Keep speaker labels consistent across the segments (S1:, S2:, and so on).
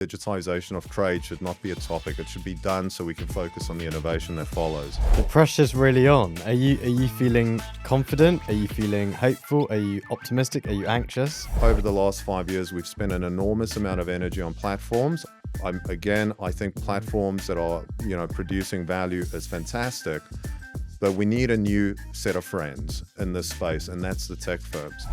S1: Digitization of trade should not be a topic. It should be done so we can focus on the innovation that follows.
S2: The pressure's really on. Are you feeling confident? Are you feeling hopeful? Are you optimistic? Are you anxious?
S1: Over the last 5 years, we've spent an enormous amount of energy on platforms. I think platforms that are, producing value is fantastic, but we need a new set of friends in this space, and that's the tech firms.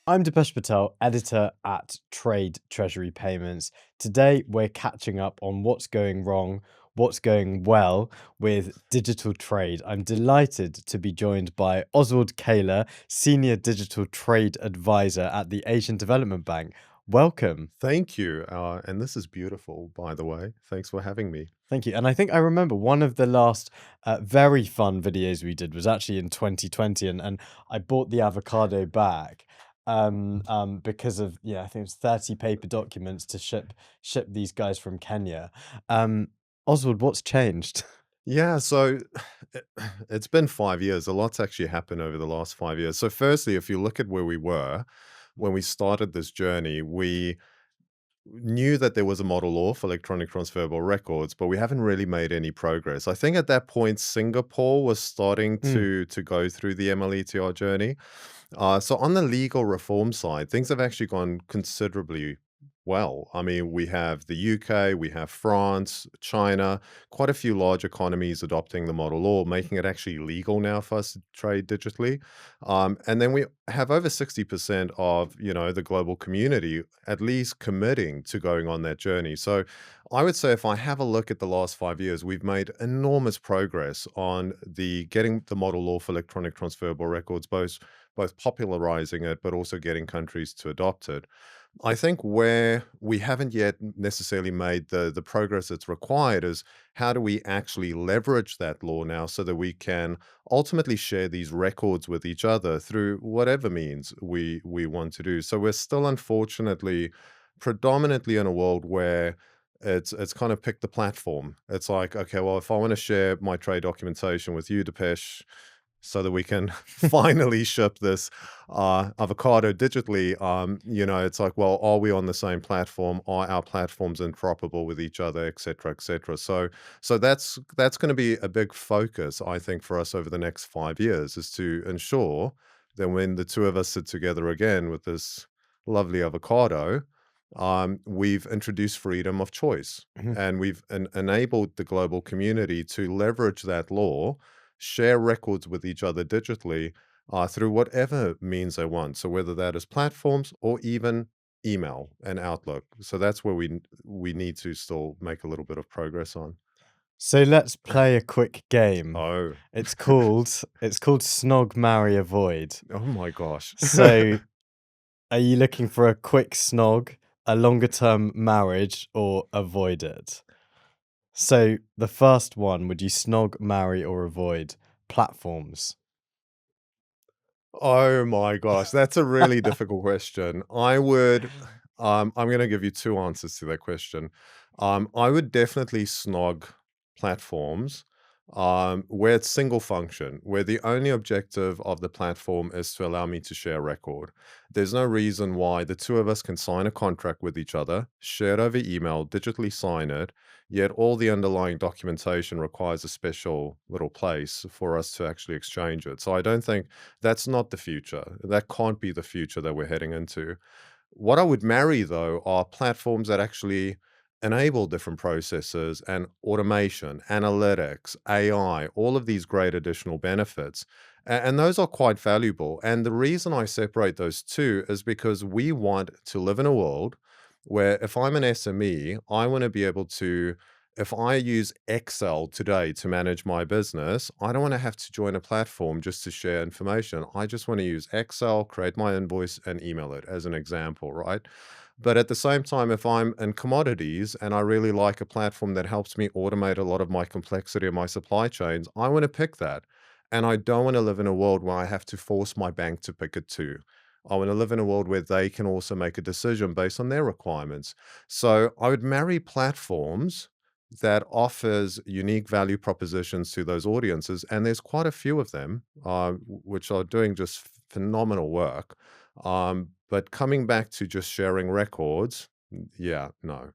S2: I'm Dipesh Patel, editor at Trade Treasury Payments. Today, we're catching up on what's going wrong, what's going well with digital trade. I'm delighted to be joined by Oswald Kuyler, Senior Digital Trade Advisor at the Asian Development Bank. Welcome.
S1: Thank you. And this is beautiful, by the way. Thanks for having me.
S2: Thank you. And I think I remember one of the last very fun videos we did was actually in 2020, and I bought the avocado back. Because of, I think it was 30 paper documents to ship these guys from Kenya. Oswald, what's changed?
S1: Yeah, so it's been 5 years. A lot's actually happened over the last 5 years. So firstly, if you look at where we were when we started this journey, we knew that there was a model law for electronic transferable records, but we haven't really made any progress. I think at that point, Singapore was starting to go through the MLETR journey. So on the legal reform side, things have actually gone considerably well. I mean, we have the UK, we have France, China, quite a few large economies adopting the model law, making it actually legal now for us to trade digitally. And then we have over 60% of, the global community at least committing to going on that journey. So I would say if I have a look at the last 5 years, we've made enormous progress on getting the model law for electronic transferable records, both popularizing it, but also getting countries to adopt it. I think where we haven't yet necessarily made the progress that's required is how do we actually leverage that law now so that we can ultimately share these records with each other through whatever means we want to do. So we're still, unfortunately, predominantly in a world where it's kind of pick the platform. It's like, okay, well, if I want to share my trade documentation with you, Dipesh, so that we can finally ship this avocado digitally, it's like, well, are we on the same platform? Are our platforms interoperable with each other, et cetera, et cetera? So that's going to be a big focus, I think, for us over the next 5 years, is to ensure that when the two of us sit together again with this lovely avocado, we've introduced freedom of choice, and we've enabled the global community to leverage that law, share records with each other digitally through whatever means they want. So whether that is platforms or even email and Outlook. So that's where we need to still make a little bit of progress on.
S2: So let's play a quick game.
S1: Oh,
S2: It's called Snog, Marry, Avoid.
S1: oh my gosh.
S2: So are you looking for a quick snog, a longer term marriage, or avoid it? So the first one, would you snog, marry, or avoid platforms?
S1: Oh my gosh, that's a really difficult question. I'm going to give you two answers to that question. I would definitely snog platforms where it's single function, where the only objective of the platform is to allow me to share a record. There's no reason why the two of us can sign a contract with each other, share it over email, digitally sign it, yet all the underlying documentation requires a special little place for us to actually exchange it. So I don't think that's not the future. That can't be the future that we're heading into. What I would marry, though, are platforms that actually enable different processes and automation, analytics, AI, all of these great additional benefits. And those are quite valuable. And the reason I separate those two is because we want to live in a world where if I'm an SME, I want to be able to, if I use Excel today to manage my business, I don't want to have to join a platform just to share information. I just want to use Excel, create my invoice, and email it as an example, right? But at the same time, if I'm in commodities and I really like a platform that helps me automate a lot of my complexity of my supply chains, I want to pick that. And I don't want to live in a world where I have to force my bank to pick it too. I want to live in a world where they can also make a decision based on their requirements. So I would marry platforms that offers unique value propositions to those audiences. And there's quite a few of them, which are doing just phenomenal work. But coming back to just sharing records, yeah, no.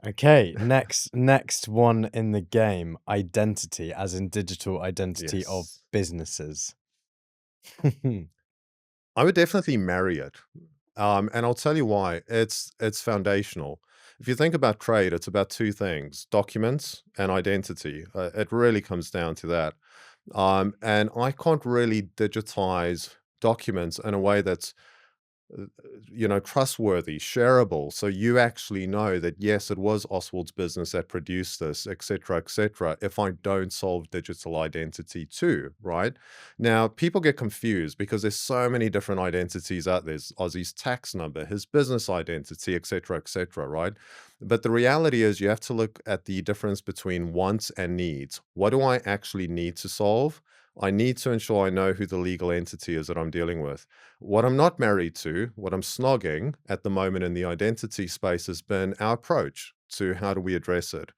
S2: Okay, next one in the game, identity, as in digital identity of
S1: Yes.
S2: businesses.
S1: I would definitely marry it. And I'll tell you why. It's foundational. If you think about trade, it's about two things: documents and identity. It really comes down to that. And I can't really digitize documents in a way that's uh, trustworthy, shareable. So you actually know that, yes, it was Oswald's business that produced this, et cetera, et cetera, if I don't solve digital identity too, right? Now, people get confused because there's so many different identities out there. There's Ozzy's tax number, his business identity, et cetera, right? But the reality is you have to look at the difference between wants and needs. What do I actually need to solve? I need to ensure I know who the legal entity is that I'm dealing with. What I'm not married to, what I'm snogging at the moment in the identity space has been our approach to how do we address it.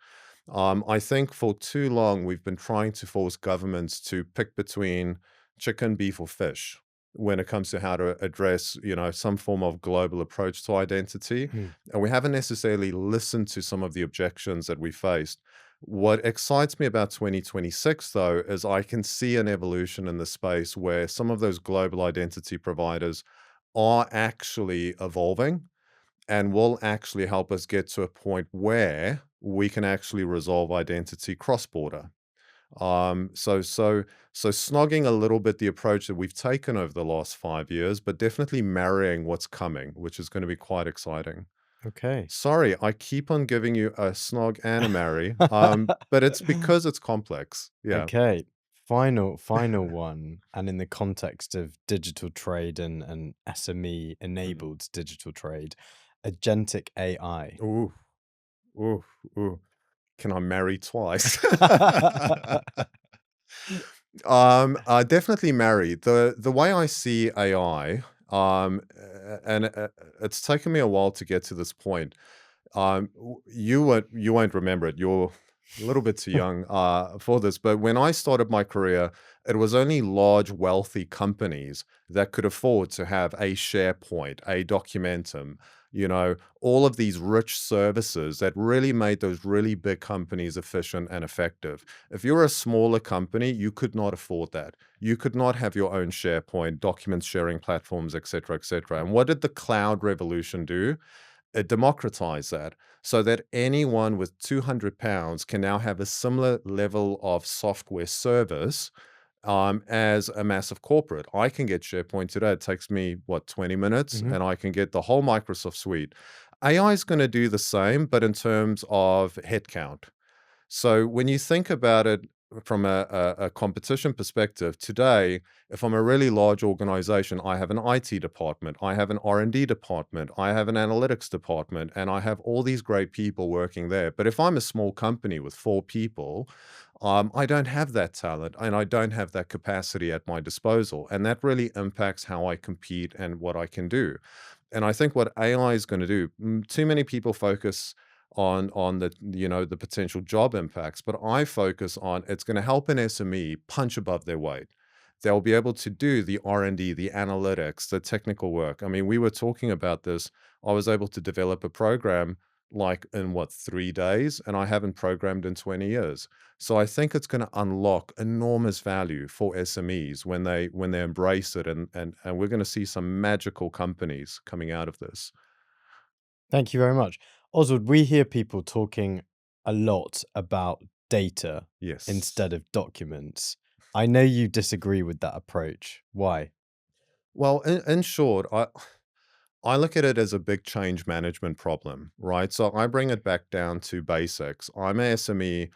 S1: I think for too long we've been trying to force governments to pick between chicken, beef, or fish when it comes to how to address, some form of global approach to identity.
S2: Mm,
S1: And we haven't necessarily listened to some of the objections that we faced. What excites me about 2026, though, is I can see an evolution in the space where some of those global identity providers are actually evolving and will actually help us get to a point where we can actually resolve identity cross-border. So snogging a little bit the approach that we've taken over the last 5 years, but definitely marrying what's coming, which is going to be quite exciting.
S2: okay.
S1: Sorry, I keep on giving you a snog and a marry, but it's because it's complex. Yeah.
S2: Okay, final one, and in the context of digital trade and SME
S1: Mhm.
S2: enabled digital trade, agentic AI.
S1: Ooh, ooh, ooh. Can I marry twice? Definitely marry. The way I see AI, and it's taken me a while to get to this point. You won't remember it. You're a little bit too young for this, but when I started my career, it was only large, wealthy companies that could afford to have a SharePoint, a Documentum, all of these rich services that really made those really big companies efficient and effective. If you're a smaller company, you could not afford that. You could not have your own SharePoint, document sharing platforms, et cetera, et cetera. And what did the cloud revolution do? Democratize that so that anyone with £200 can now have a similar level of software service as a massive corporate. I can get SharePoint today. It takes me, what, 20 minutes,
S2: Mhm,
S1: and I can get the whole Microsoft suite. AI is going to do the same, but in terms of headcount. So when you think about it from a competition perspective, today, if I'm a really large organization, I have an IT department, I have an R&D department, I have an analytics department, and I have all these great people working there. But if I'm a small company with 4 people, I don't have that talent and I don't have that capacity at my disposal. And that really impacts how I compete and what I can do. And I think what AI is going to do, too many people focus on the potential job impacts, but I focus on it's going to help an SME punch above their weight. They'll be able to do the R&D, the analytics, the technical work. I mean, we were talking about this. I was able to develop a program like in what, 3 days, and I haven't programmed in 20 years. So I think it's going to unlock enormous value for SMEs when they embrace it, and we're going to see some magical companies coming out of this.
S2: thank you very much. Oswald, we hear people talking a lot about data
S1: Yes.
S2: instead of documents. I know you disagree with that approach. Why?
S1: Well, in short, I look at it as a big change management problem, right? So I bring it back down to basics. I'm a SME.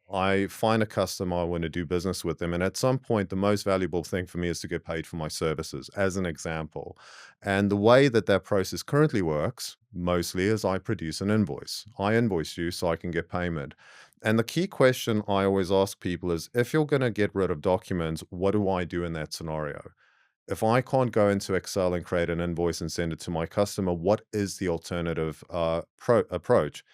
S1: I find a customer, I want to do business with them. And at some point, the most valuable thing for me is to get paid for my services, as an example. And the way that that process currently works, mostly, is I produce an invoice. I invoice you so I can get payment. And the key question I always ask people is, if you're going to get rid of documents, what do I do in that scenario? If I can't go into Excel and create an invoice and send it to my customer, what is the alternative approach?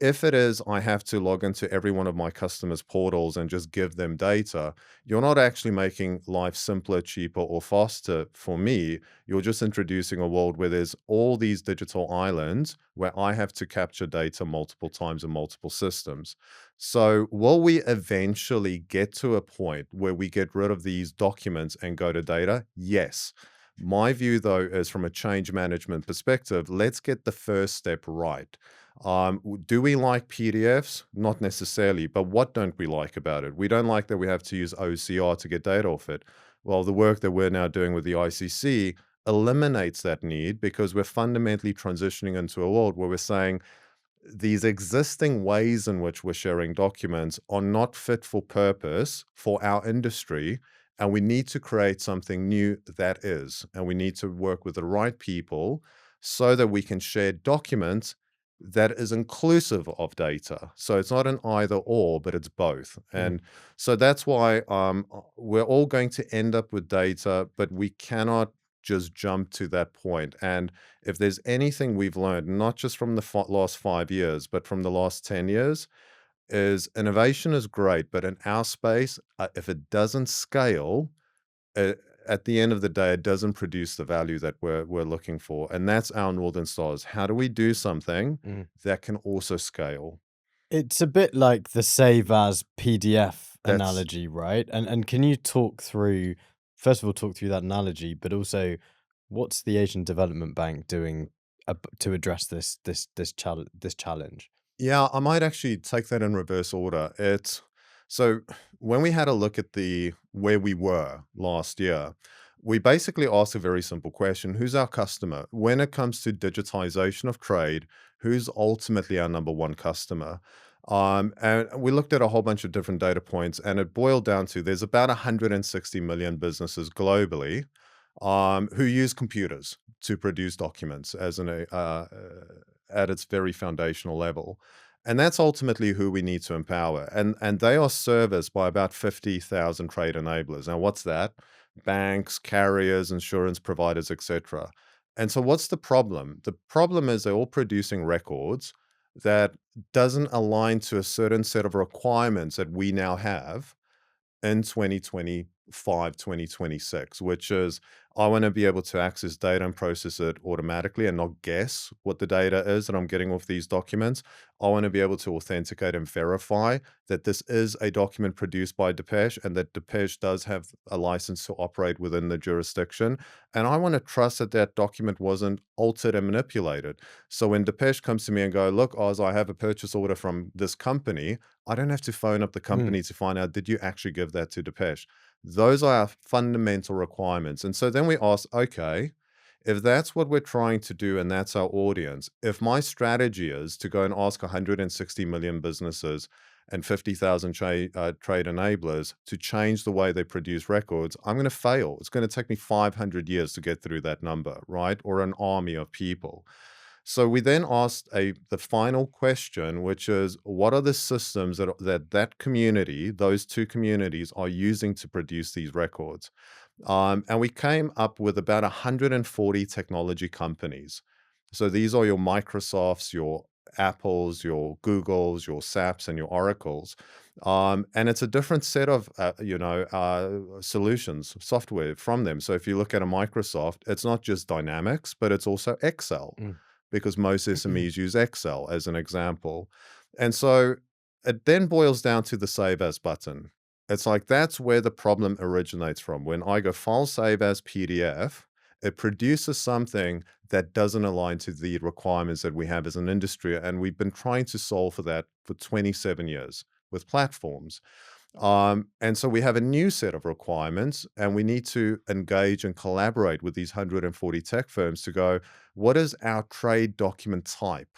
S1: if it is, I have to log into every one of my customers' portals and just give them data, you're not actually making life simpler, cheaper, or faster for me. You're just introducing a world where there's all these digital islands where I have to capture data multiple times in multiple systems. So, will we eventually get to a point where we get rid of these documents and go to data? Yes. My view, though, is from a change management perspective, let's get the first step right. Do we like PDFs? Not necessarily, but what don't we like about it? We don't like that we have to use OCR to get data off it. Well, the work that we're now doing with the ICC eliminates that need because we're fundamentally transitioning into a world where we're saying these existing ways in which we're sharing documents are not fit for purpose for our industry. And we need to create something new that is. And we need to work with the right people so that we can share documents that is inclusive of data. So it's not an either or, but it's both.
S2: Mm.
S1: And so that's why we're all going to end up with data, but we cannot just jump to that point. And if there's anything we've learned, not just from the last 5 years, but from the last 10 years, is innovation is great, but in our space, if it doesn't scale, uh, at the end of the day, it doesn't produce the value that we're looking for. And that's our Northern Stars. How do we do something
S2: Mm.
S1: that can also scale?
S2: It's a bit like the save as PDF
S1: That's
S2: analogy, right? And can you talk through, first of all, talk through that analogy, but also what's the Asian Development Bank doing to address this challenge?
S1: Yeah, I might actually take that in reverse order. It's so when we had a look at the where we were last year, we basically asked a very simple question: who's our customer? When it comes to digitization of trade, who's ultimately our number one customer? And we looked at a whole bunch of different data points, and it boiled down to there's about 160 million businesses globally who use computers to produce documents at its very foundational level. And that's ultimately who we need to empower. And they are serviced by about 50,000 trade enablers. Now, what's that? Banks, carriers, insurance providers, etc. And so what's the problem? The problem is they're all producing records that doesn't align to a certain set of requirements that we now have in 2025, 2026, which is I want to be able to access data and process it automatically and not guess what the data is that I'm getting off these documents. I want to be able to authenticate and verify that this is a document produced by Depeche and that Depeche does have a license to operate within the jurisdiction. And I want to trust that that document wasn't altered and manipulated. So when Depeche comes to me and go, look, Oz, I have a purchase order from this company, I don't have to phone up the
S2: Mm.
S1: company to find out, did you actually give that to Depeche? Those are our fundamental requirements. And so then we ask, okay, if that's what we're trying to do and that's our audience, if my strategy is to go and ask 160 million businesses and 50,000 trade enablers to change the way they produce records, I'm going to fail. It's going to take me 500 years to get through that number, right? Or an army of people. So we then asked the final question, which is, what are the systems that community, those two communities, are using to produce these records? And we came up with about 140 technology companies. So these are your Microsofts, your Apples, your Googles, your SAPs, and your Oracles. And it's a different set of solutions, software from them. So if you look at a Microsoft, it's not just Dynamics, but it's also Excel
S2: Mm.
S1: because most SMEs use Excel as an example. And so it then boils down to the save as button. It's like that's where the problem originates from. When I go file save as PDF, it produces something that doesn't align to the requirements that we have as an industry. And we've been trying to solve for that for 27 years with platforms. And so we have a new set of requirements, and we need to engage and collaborate with these 140 tech firms to go, what is our trade document type?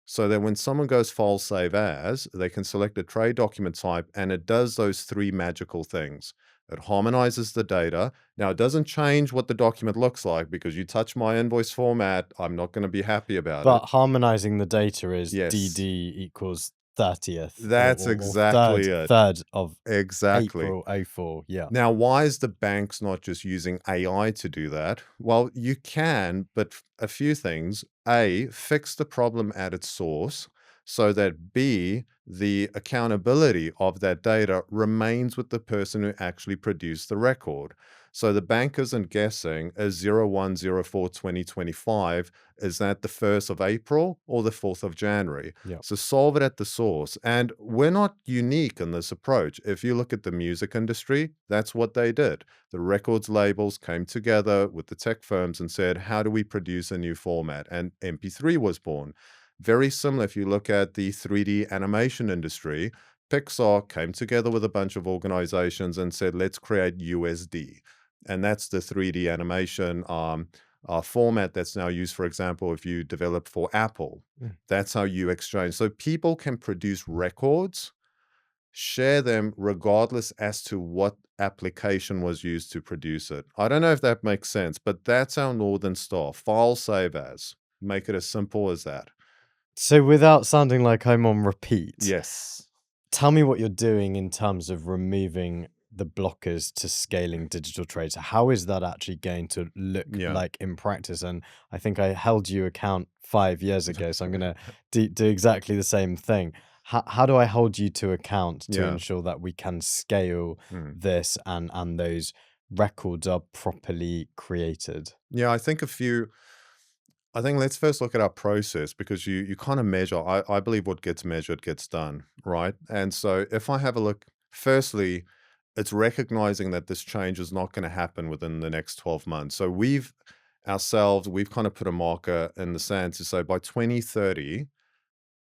S1: So that when someone goes file save as, they can select a trade document type, and it does those three magical things. It harmonizes the data. Now, it doesn't change what the document looks like because you touch my invoice format, I'm not going to be happy about it.
S2: But harmonizing the data is
S1: Yes,
S2: DD equals 30th
S1: that's
S2: or
S1: exactly it.
S2: third of
S1: Exactly.
S2: April '04. Yeah.
S1: Now, why is the banks not just using AI to do that? Well, you can, but a few things. A, fix the problem at its source. so that B, the accountability of that data remains with the person who actually produced the record. So the bank isn't guessing as 01/04/2025, is that the 1st of April or the 4th of January?
S2: Yeah.
S1: So solve it at the source. And we're not unique in this approach. If you look at the music industry, that's what they did. The records labels came together with the tech firms and said, how do we produce a new format? And MP3 was born. Very similar if you look at the 3D animation industry. Pixar came together with a bunch of organizations and said, let's create USD. And that's the 3D animation format that's now used, for example, if you develop for Apple.
S2: Mm.
S1: That's how you exchange. So people can produce records, share them regardless as to what application was used to produce it. I don't know if that makes sense, but that's our Northern Star. File save as. Make it as simple as that.
S2: So without sounding like I'm on repeat,
S1: Yes.
S2: tell me what you're doing in terms of removing the blockers to scaling digital trade. So how is that actually going to look
S1: Yeah.
S2: like in practice? And I think I held you account 5 years ago, so I'm going to do exactly the same thing. How do I hold you to account to
S1: Yeah.
S2: ensure that we can scale
S1: Mm.
S2: this and those records are properly created?
S1: Yeah, I think let's first look at our process because you kind of measure. I believe what gets measured gets done, right? And so if I have a look, firstly, it's recognizing that this change is not going to happen within the next 12 months. So we've kind of put a marker in the sand to say by 2030,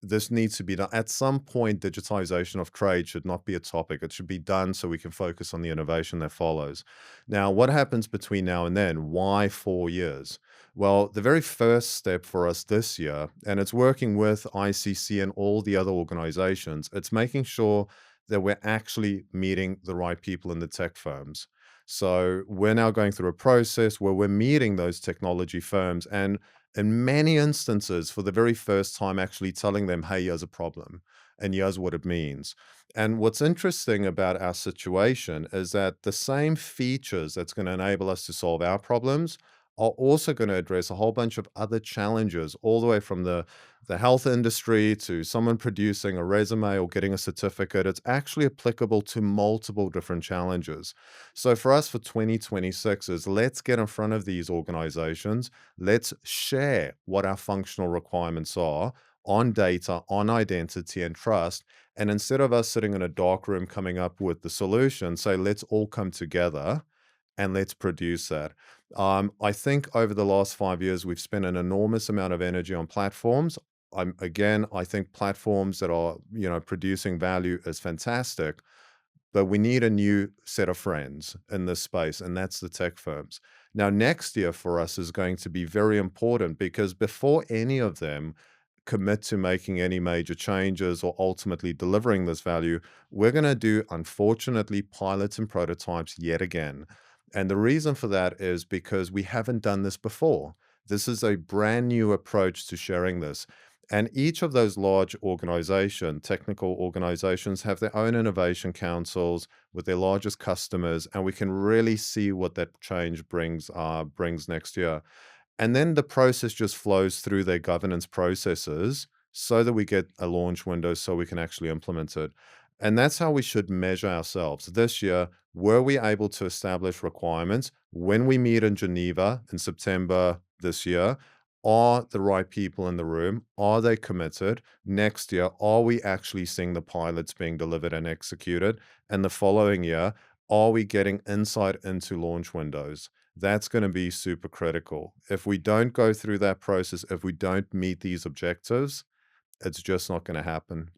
S1: this needs to be done. At some point, digitization of trade should not be a topic. It should be done so we can focus on the innovation that follows. Now, what happens between now and then? Why 4 years? Well, the very first step for us this year, and it's working with ICC and all the other organizations, it's making sure that we're actually meeting the right people in the tech firms. So we're now going through a process where we're meeting those technology firms and in many instances, for the very first time, actually telling them, hey, here's a problem and here's what it means. And what's interesting about our situation is that the same features that's going to enable us to solve our problems are also going to address a whole bunch of other challenges, all the way from the health industry to someone producing a resume or getting a certificate. It's actually applicable to multiple different challenges. So for us for 2026 is let's get in front of these organizations. Let's share what our functional requirements are on data, on identity and trust. And instead of us sitting in a dark room coming up with the solution, say, let's all come together and let's produce that. I think over the last 5 years, we've spent an enormous amount of energy on platforms. I think platforms that are, producing value is fantastic, but we need a new set of friends in this space, and that's the tech firms. Now, next year for us is going to be very important because before any of them commit to making any major changes or ultimately delivering this value, we're going to do, unfortunately, pilots and prototypes yet again. And the reason for that is because we haven't done this before. This is a brand new approach to sharing this. And each of those large technical organizations, have their own innovation councils with their largest customers, and we can really see what that change brings next year. And then the process just flows through their governance processes so that we get a launch window so we can actually implement it. And that's how we should measure ourselves. This year, were we able to establish requirements when we meet in Geneva in September this year? Are the right people in the room? Are they committed? Next year, are we actually seeing the pilots being delivered and executed? And the following year, are we getting insight into launch windows? That's going to be super critical. If we don't go through that process, if we don't meet these objectives, it's just not going to happen.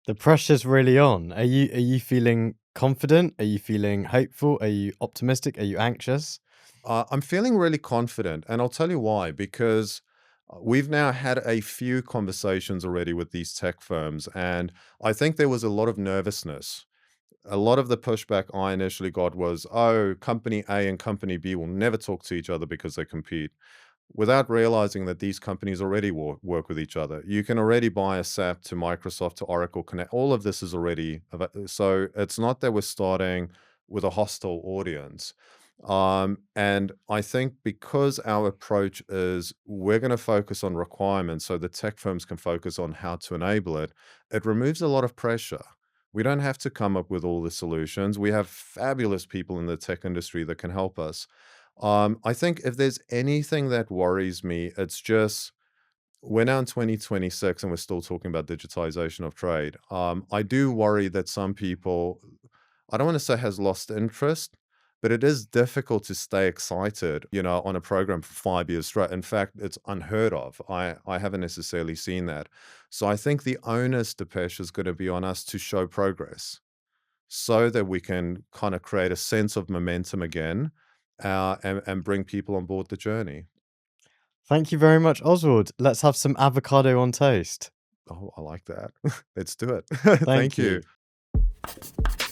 S2: The pressure's really on. Are you feeling confident? Are you feeling hopeful? Are you optimistic? Are you anxious?
S1: I'm feeling really confident, and I'll tell you why. Because we've now had a few conversations already with these tech firms, and I think there was a lot of nervousness. A lot of the pushback I initially got was, oh, company A and company B will never talk to each other because they compete, without realizing that these companies already work with each other. You can already buy a SAP to Microsoft to Oracle Connect. All of this is already, so it's not that we're starting with a hostile audience. And I think because our approach is we're going to focus on requirements so the tech firms can focus on how to enable it, it removes a lot of pressure. We don't have to come up with all the solutions. We have fabulous people in the tech industry that can help us. I think if there's anything that worries me, it's just we're now in 2026 and we're still talking about digitization of trade. I do worry that some people, I don't want to say has lost interest, but it is difficult to stay excited, on a program for 5 years straight. In fact, it's unheard of. I haven't necessarily seen that. So I think the onus, Depesh, is going to be on us to show progress so that we can kind of create a sense of momentum again, and bring people on board the journey.
S2: Thank you very much, Oswald. Let's have some avocado on toast.
S1: Oh, I like that. Let's do it.
S2: Thank
S1: Thank you.
S2: you.